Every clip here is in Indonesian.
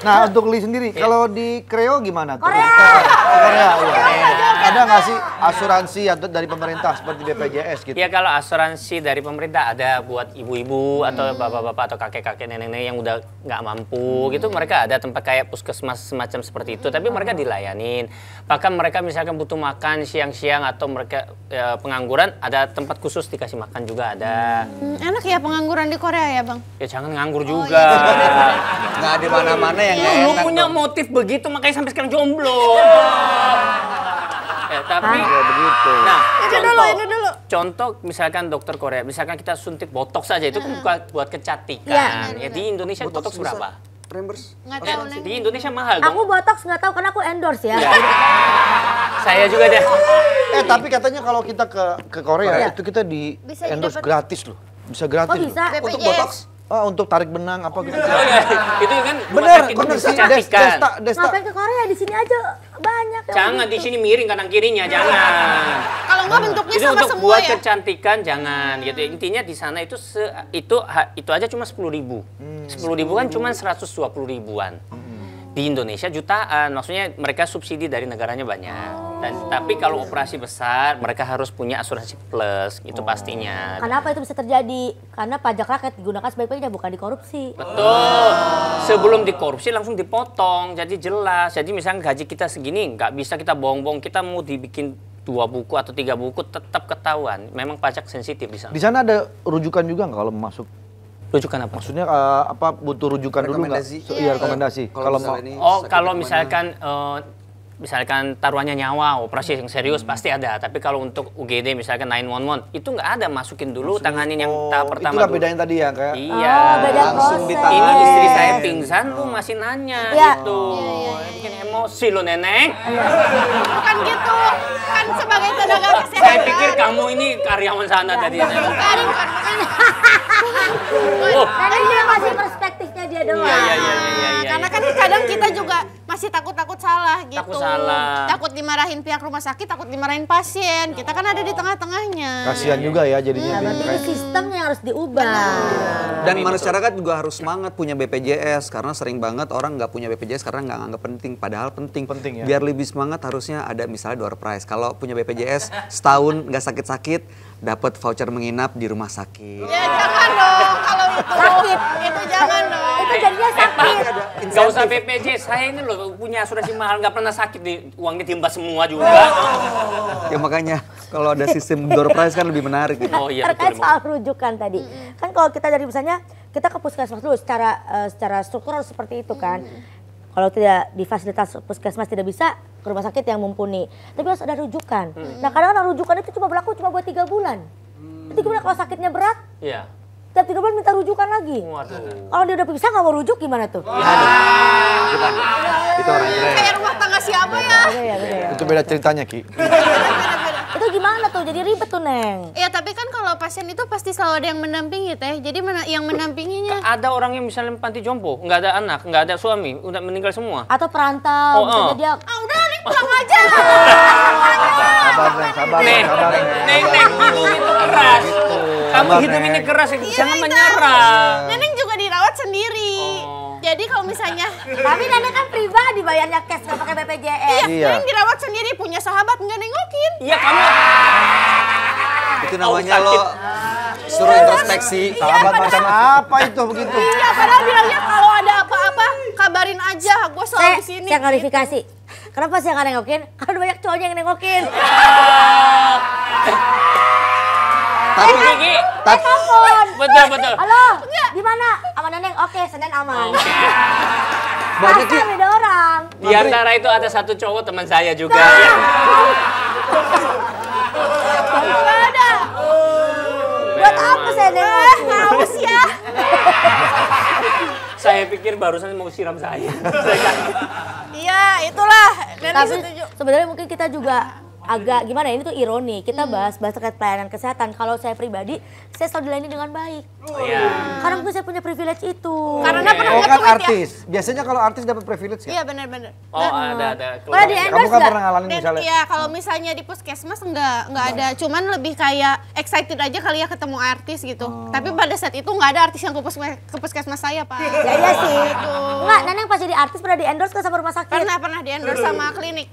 Nah, untuk Li sendiri, kalau di Kreo gimana tuh? Korea. Korea, iya. Ada nggak sih asuransi atau dari pemerintah seperti BPJS gitu? Ya kalau asuransi dari pemerintah ada buat ibu-ibu atau bapak-bapak atau kakek-kakek nenek-nenek yang udah nggak mampu gitu, mereka ada tempat kayak puskesmas semacam seperti itu, tapi mereka dilayanin. Bahkan mereka misalkan butuh makan siang-siang atau mereka pengangguran, ada tempat khusus dikasih makan juga ada. Enak ya pengangguran di Korea ya Bang? Ya jangan nganggur juga. Nggak di mana-mana yang nggak Lu enak punya dong. motif begitu makanya sampai sekarang jomblo. Tapi begitu. nah, Ini dulu. contoh misalkan dokter Korea, misalkan kita suntik botox saja itu kan bukan buat kecantikan. Ya di Indonesia botox berapa? Reimburse? Nggak tahu Neng. Di Indonesia mahal dong. Aku botox nggak tahu karena aku endorse ya. Saya juga deh. Tapi katanya kalau kita ke Korea itu kita di Bisa endorse dapet- gratis loh. Bisa gratis Kok loh. bisa? Untuk BPJS. botox? Oh, untuk tarik benang apa gitu. Oh iya, itu kan rumah Bener sakit sih. kecantikan. Desta. Ngapain ke Korea? Di sini aja banyak. yang Jangan di begitu. sini miring kanan kirinya, jangan. Kalau nggak bentuknya Itu sama untuk semua buat ya? kecantikan jangan gitu. Intinya di sana itu itu aja cuma 10.000. 10.000 kan cuma 120 ribuan. Di Indonesia jutaan, maksudnya mereka subsidi dari negaranya banyak. Dan tapi kalau operasi besar mereka harus punya asuransi plus, itu pastinya. Kenapa itu bisa terjadi? Karena pajak rakyat digunakan sebaik-baiknya, bukan dikorupsi. Betul. Sebelum dikorupsi langsung dipotong, jadi jelas. Jadi misalnya gaji kita segini, nggak bisa kita bohong-bohong. Kita mau dibikin 2 buku atau 3 buku tetap ketahuan. Memang pajak sensitif di sana. Di sana ada rujukan juga nggak kalau masuk? Rujukan apa? Maksudnya butuh rujukan dulu nggak? Rekomendasi. Iya, rekomendasi. Kalau mau misalnya ini Oh, sakit kalau kemana? misalkan taruhannya nyawa, operasi yang serius pasti ada. Tapi kalau untuk UGD misalkan 911 itu nggak ada, masukin dulu, tanganin yang tahap pertama itulah dulu. bedanya tadi ya kayak. Iya. Beda Langsung proses. ditangani. Ini istri saya pingsan, lu masih nanya Iya. gitu. Bikin emosi lo nenek. Bukan gitu. Kan sebagai tenaga kesehatan. Saya pikir kamu ini karyawan sana tadi. Bukan. Oh. Karena dia masih perspektifnya dia doang. Iya. Karena kan kadang kita juga masih takut salah gitu. Takut salah. Takut dimarahin pihak rumah sakit, takut dimarahin pasien. Kita kan ada di tengah-tengahnya. Kasihan juga ya jadinya. Nah, berarti itu sistemnya yang harus diubah. Dan masyarakat juga harus semangat punya BPJS karena sering banget orang nggak punya BPJS karena nggak nganggap penting, padahal penting. Penting ya. Biar lebih semangat harusnya ada misalnya door prize. Kalau punya BPJS setahun nggak sakit-sakit, dapat voucher menginap di rumah sakit. Ya jangan dong kalau itu. Sakit. Itu jangan dong. Itu jadinya sakit. Gak usah BPJS, saya ini loh punya asuransi mahal, nggak pernah sakit, uangnya diimbas semua juga. Ya makanya kalau ada sistem door prize kan lebih menarik gitu. Oh iya Terkait betul. soal rujukan tadi, kan kalau kita dari misalnya kita ke puskesmas dulu secara struktural seperti itu kan. Kalau tidak di fasilitas puskesmas tidak bisa, ke rumah sakit yang mumpuni. Tapi harus ada rujukan. Nah kadang-kadang rujukan itu cuma berlaku buat 3 bulan. 3 bulan kalau sakitnya berat, Iya. tiap 3 bulan minta rujukan lagi. Waduh. Kalau dia udah bisa nggak mau rujuk gimana tuh? Itu orang keren. Kayak rumah tangga siapa ya? Beda ya. Itu beda ceritanya Ki. Itu gimana tuh? Jadi ribet tuh Neng. Ya tapi kan kalau pasien itu pasti selalu ada yang mendampingi teh. Jadi yang mendampinginya. Ada orang yang misalnya panti jompo, nggak ada anak, nggak ada suami, udah meninggal semua. Atau perantau, Oh, misalnya oh. dia Ah udah nih pulang aja. Sabar Neng, Neng. hidup itu keras. Kamu Sabar, hidup Neng. ini keras, jangan menyerah. Neneng juga dirawat sendiri. Oh. Jadi kalau misalnya tapi Nenek kan pribadi bayarnya cash nggak pakai BPJS. Iya. Neneng dirawat sendiri, punya sahabat nggak nengokin. Iya kamu. Itu namanya lo suruh introspeksi. Sahabat macam apa itu begitu? Iya, padahal bilangnya kalau ada apa-apa kabarin aja, gue selalu di sini. Saya klarifikasi. Kenapa saya nggak nengokin? Karena banyak cowoknya yang nengokin. Tapi Telepon. Betul. Halo, gimana? Aman Neneng? Oke, Senin aman. banyak Masa beda orang. Di antara itu ada satu cowok teman saya juga. Nggak ada. Buat apa saya nengokin? Haus ya. Saya pikir barusan mau siram saya. Iya, itulah. Neneng Tapi setuju. sebenarnya mungkin kita juga agak gimana ya, ini tuh ironi. Kita bahas terkait pelayanan kesehatan. Kalau saya pribadi, saya selalu dilayani dengan baik. Karena mungkin saya punya privilege itu. Karena pernah Oh kan nge-tweet ya. artis. Biasanya kalau artis dapat privilege Iya ya? benar-benar. Oh, ada. Pernah di Kamu endorse kan nggak? pernah ngalamin Dan misalnya? ya kalau misalnya di puskesmas enggak ada, cuman lebih kayak excited aja kali ya ketemu artis gitu. Tapi pada saat itu nggak ada artis yang ke puskesmas saya, Pak. Ya iya sih. Enggak, Neneng pas jadi artis pernah di endorse nggak sama rumah sakit? Pernah di endorse sama klinik.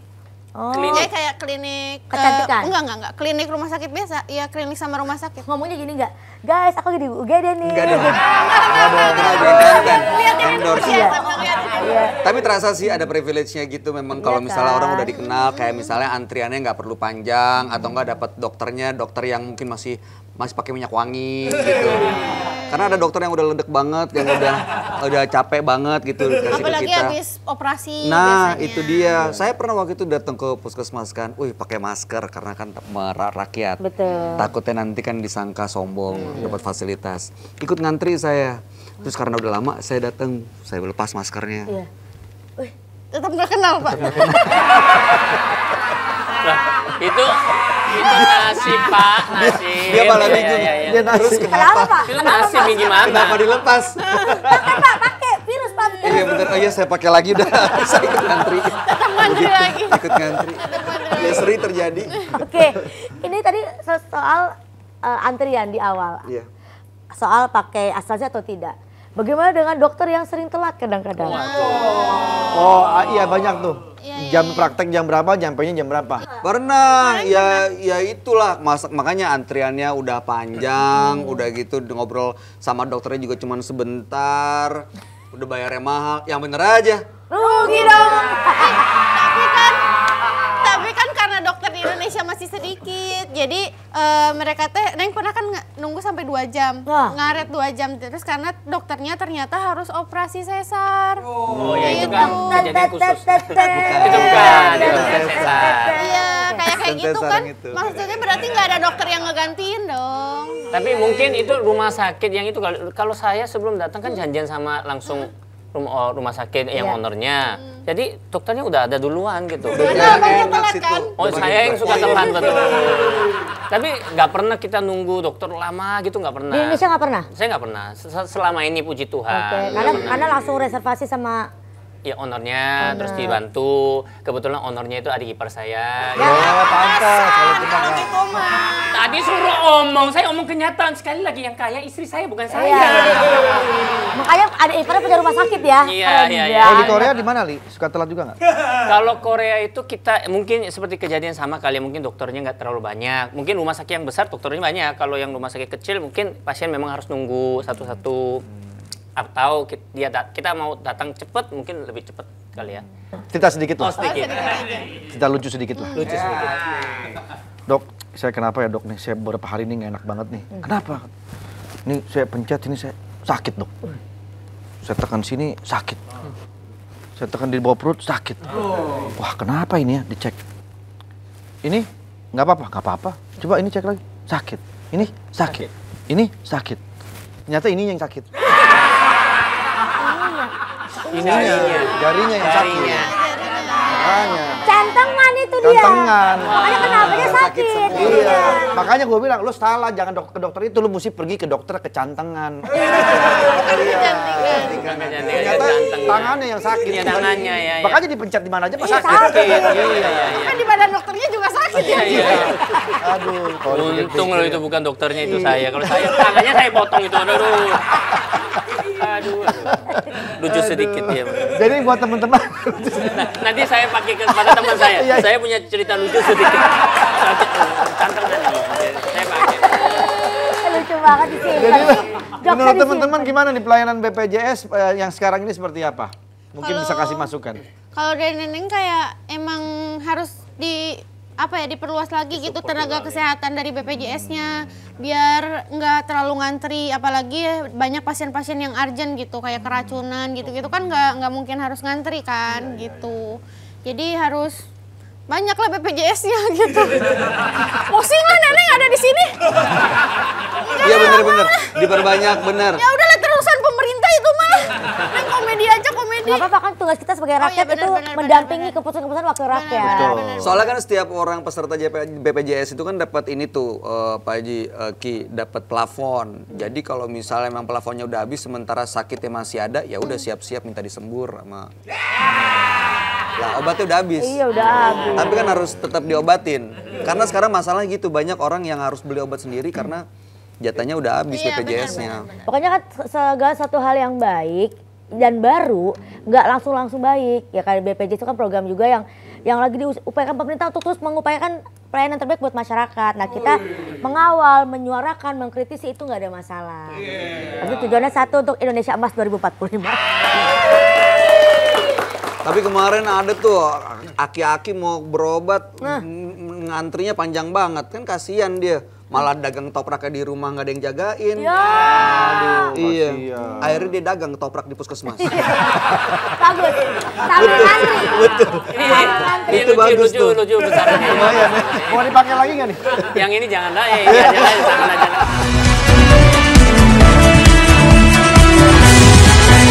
Oh. Jadi kayak klinik Kecantikan? enggak, klinik rumah sakit biasa. Iya, klinik sama rumah sakit. Ngomongnya gini nggak? Guys, aku di UGD nih. Enggak dong. Endorse. Iya. Tapi terasa sih ada privilege-nya gitu memang kalau Iya misalnya kan? orang udah dikenal kayak misalnya antriannya nggak perlu panjang atau nggak dapat dokter yang mungkin masih pakai minyak wangi gitu. Karena ada dokter yang udah ledek banget, yang udah capek banget gitu kasih ke Apalagi kita. habis operasi Nah, biasanya. itu dia. Saya pernah waktu itu datang ke puskesmas kan, wih pakai masker karena kan rakyat. Betul. Takutnya nanti kan disangka sombong, dapat fasilitas. Ikut ngantri saya. Terus karena udah lama saya datang, saya lepas maskernya. Iya. Tetap nggak kenal, Pak. Lah, itu nasi, Pak, nasi. Dia malah Iya, bingung. iya, iya. Dia terus Kenapa Pak? Itu nasi gimana? Kenapa dilepas? Kan Pak pakai virus Pak. Iya bener, oh iya saya pakai lagi udah. Saya ikut ngantri. Tetap ngantri lagi. Ikut ngantri. Ya sering terjadi. Oke, ini tadi soal antrian di awal. Iya. Soal pakai AstraZeneca atau tidak. Bagaimana dengan dokter yang sering telat kadang-kadang? Oh iya banyak tuh. Jam praktek jam berapa, nyampainya jam berapa? Pernah, ya itulah makanya antriannya udah panjang, udah gitu ngobrol sama dokternya juga cuman sebentar, udah bayarnya mahal, yang bener aja. Rugi dong. Tapi kan karena dokter di Indonesia masih sedikit, jadi mereka teh, Neng pernah kan nunggu sampai 2 jam, Wah. ngaret 2 jam terus karena dokternya ternyata harus operasi sesar. Oh ya itu Gitu. kan kejadian khusus. Itu bukan, itu bukan sesar. Iya, kayak gitu Sesar kan, gitu. maksudnya berarti nggak ada dokter yang ngegantiin dong. Tapi mungkin itu rumah sakit yang itu kalau saya sebelum datang kan janjian sama langsung rumah sakit yang Iya. ownernya. Jadi dokternya udah ada duluan gitu. Karena banyak Enak telat situ. kan. Oh saya yang suka telat betul. Tapi nggak pernah kita nunggu dokter lama gitu nggak pernah. Di Indonesia nggak pernah? Saya nggak pernah. Selama ini puji Tuhan. Oke, nggak pernah. karena langsung reservasi sama Ya ownernya terus dibantu. Kebetulan ownernya itu adik ipar saya. Oh pantas kalau kita nggak. Tadi suruh saya omong kenyataan. Sekali lagi yang kaya istri saya bukan saya. Iya. Makanya ada iparnya punya rumah sakit ya. Iya, Keren iya, ya. iya. Kalau di Korea di mana Li? Suka telat juga nggak? Kalau Korea itu kita mungkin seperti kejadian sama kali, mungkin dokternya nggak terlalu banyak. Mungkin rumah sakit yang besar dokternya banyak. Kalau yang rumah sakit kecil mungkin pasien memang harus nunggu satu-satu. Atau kita mau datang cepat mungkin lebih cepat kali ya. Cerita sedikit Oh lah. sedikit. Cerita lucu sedikit lah. Lucu sedikit. Dok, saya kenapa ya dok nih? Saya beberapa hari ini nggak enak banget nih. Kenapa? Ini saya pencet ini saya sakit dok. Saya tekan sini sakit. Saya tekan di bawah perut sakit. Wah kenapa ini ya? Dicek. Ini nggak apa-apa, nggak apa-apa. Coba ini cek lagi. Sakit. Ini sakit. Ini sakit. Ternyata ininya yang sakit. Ininya, jarinya yang sakit. Jarinya. Makanya. Cantengan itu dia. Cantengan. Makanya kenapa dia sakit. Iya, makanya gue bilang, lu salah, jangan ke dokter itu, lu mesti pergi ke dokter kecantengan. Ternyata tangannya yang sakit. Iya, tangannya, ya, ya. Makanya dipencet di mana aja pas Iya, sakit. sakit. Iya. Kan di badan dokternya juga sakit ya. Iya. Aduh, kalau Untung dipikir-pikir loh ya. itu bukan dokternya itu saya. Kalau saya tangannya saya potong itu. Aduh. Lucu sedikit ya. Jadi buat teman-teman, Nanti saya pakai kepada teman saya. Iya. Saya punya cerita lucu sedikit. Cantengan ini. Saya pakai. Lucu banget di sini. jadi Jokesnya menurut di teman-teman gimana nih pelayanan BPJS yang sekarang ini seperti apa? Mungkin bisa kasih masukan. Kalau dari Neneng kayak emang harus diperluas lagi gitu tenaga kesehatan dari BPJS-nya biar nggak terlalu ngantri, apalagi banyak pasien-pasien yang urgent gitu kayak keracunan gitu-gitu kan nggak mungkin harus ngantri kan gitu. Jadi harus banyak lah BPJS-nya gitu. Pusing lah Neneng ada di sini. Iya bener-bener, diperbanyak bener. Ya udahlah terusan pemerintah itu mah. Neng komedi aja komedi. nggak apa-apa kan tugas kita sebagai Oh, iya, rakyat benar, itu benar, mendampingi benar. keputusan-keputusan wakil rakyat. Betul. Soalnya kan setiap orang peserta BPJS itu kan dapat ini tuh Pak Haji Ki dapat plafon. Jadi kalau misalnya memang plafonnya udah habis sementara sakitnya masih ada, ya udah siap-siap minta disembur sama. Lah obatnya udah habis. Iya udah habis. Tapi kan harus tetap diobatin. Karena sekarang masalah gitu banyak orang yang harus beli obat sendiri karena jatahnya udah habis Iya, BPJS-nya. Pokoknya kan segala satu hal yang baik dan baru nggak langsung baik. Ya kayak BPJS itu kan program juga yang lagi diupayakan pemerintah untuk terus mengupayakan pelayanan terbaik buat masyarakat. Nah kita mengawal, menyuarakan, mengkritisi itu nggak ada masalah. Tapi tujuannya satu untuk Indonesia Emas 2045. Tapi kemarin ada tuh aki-aki mau berobat, ngantrinya panjang banget kan kasihan dia. Malah dagang topraknya di rumah nggak ada yang jagain. Ya. Iya. kasihan. Akhirnya dia dagang toprak di puskesmas. Bagus. Sambil ngantri. Betul. Sambil ngantri. Itu bagus tuh. lucu besarannya. Lumayan ya. Mau dipakai lagi nggak nih? Yang ini jangan lah, jangan.